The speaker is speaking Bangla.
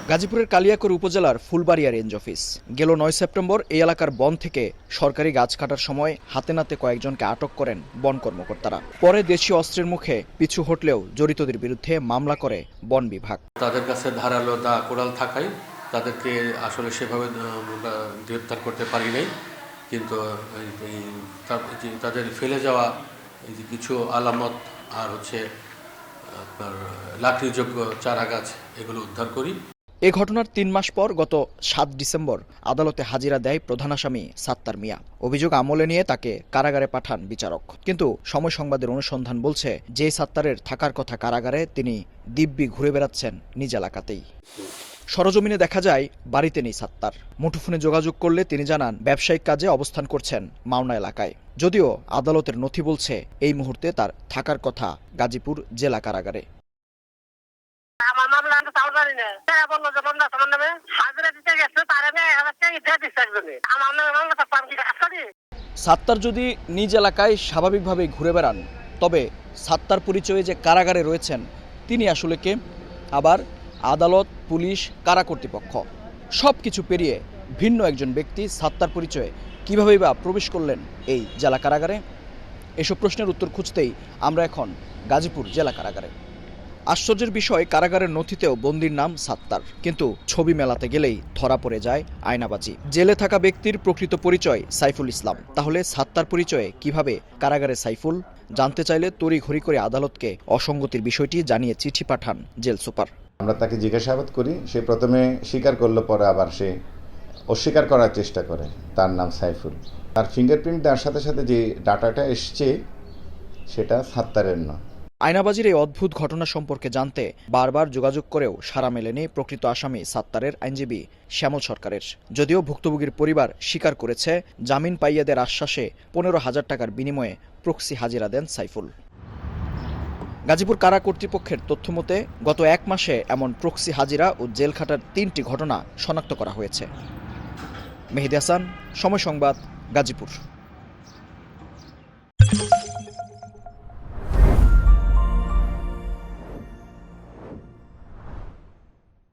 গাজীপুরের কালিয়াকৈর উপজেলার ফুলবাড়িয়া রেঞ্জ অফিস গেল ৯ সেপ্টেম্বর এই এলাকার বন থেকে সরকারি গাছ কাটার সময় হাতে নাতে কয়েকজনকে আটক করেন বন কর্মকর্তারা। পরে দেশীয় অস্ত্রের মুখে পিছু হটলেও জড়িতদের বিরুদ্ধে মামলা করে বন বিভাগ। তাদের কাছে ধারালো দা কোড়াল থাকায় তাদেরকে আসলে সেভাবে গ্রেপ্তার করতে পারি নাই, কিন্তু তাদের ফেলে যাওয়া কিছু আলামত আর আপনার লাকড়িযোগ্য চারা গাছ এগুলো উদ্ধার করি। এ ঘটনার ৩ মাস পর গত ৭ ডিসেম্বর আদালতে হাজিরা দেয় প্রধান আসামি সাত্তার মিয়া। অভিযোগ আমলে নিয়ে তাকে কারাগারে পাঠান বিচারক। কিন্তু সময় সংবাদের অনুসন্ধান বলছে, যে সাত্তারের থাকার কথা কারাগারে, তিনি দিব্যি ঘুরে বেড়াচ্ছেন নিজ এলাকাতেই। সরজমিনে দেখা যায় বাড়িতে নেই সাত্তার। মুঠোফোনে যোগাযোগ করলে তিনি জানান ব্যবসায়িক কাজে অবস্থান করছেন মাওনা এলাকায়। যদিও আদালতের নথি বলছে এই মুহূর্তে তার থাকার কথা গাজীপুর জেলা কারাগারে। সাত্তার যদি নিজ এলাকায় স্বাভাবিকভাবেই ঘুরে বেড়ান, তবে সাত্তার পরিচয়ে যে কারাগারে রয়েছেন তিনি আসলে কে? আবার আদালত, পুলিশ, কারা কর্তৃপক্ষ সব কিছু পেরিয়ে ভিন্ন একজন ব্যক্তি সাত্তার পরিচয়ে কীভাবেই বা প্রবেশ করলেন এই জেলা কারাগারে? এসব প্রশ্নের উত্তর খুঁজতেই আমরা এখন গাজীপুর জেলা কারাগারে। আশ্চর্যের বিষয়, কারাগারের নথিতেও বন্দির নাম সাত্তার, কিন্তু ছবি মেলাতে গেলেই ধরা পড়ে যায় আয়নাবাজি। জেলে থাকা ব্যক্তির প্রকৃত পরিচয় সাইফুল ইসলাম। তাহলে সাত্তার পরিচয়ে কিভাবে কারাগারে সাইফুল? জানতে চাইলে তড়িঘড়ি করে আদালতকে অসঙ্গতির বিষয়টি জানিয়ে চিঠি পাঠান জেল সুপার। আমরা তাকে জিজ্ঞাসাবাদ করি, সে প্রথমে স্বীকার করলো, পরে আবার সে অস্বীকার করার চেষ্টা করে তার নাম সাইফুল। তার ফিঙ্গারপ্রিন্ট দেওয়ার সাথে সাথে যে ডাটাটা এসছে সেটা সাত্তারের নয়। আয়নাবাজির এই অদ্ভুত ঘটনা সম্পর্কে জানতে বারবার যোগাযোগ করেও সাড়া মেলেনি প্রকৃত আসামি সাত্তারের আইনজীবী শ্যামল সরকারের। যদিও ভুক্তভোগীর পরিবার স্বীকার করেছে, জামিন পাইয়ে দেওয়ার আশ্বাসে ১৫,০০০ টাকার বিনিময়ে প্রক্সি হাজিরা দেন সাইফুল। গাজীপুর কারা কর্তৃপক্ষের তথ্যমতে গত ১ মাসে এমন প্রক্সি হাজিরা ও জেল খাটার ৩টি ঘটনা শনাক্ত করা হয়েছে। মেহেদী হাসান, সময় সংবাদ, গাজীপুর।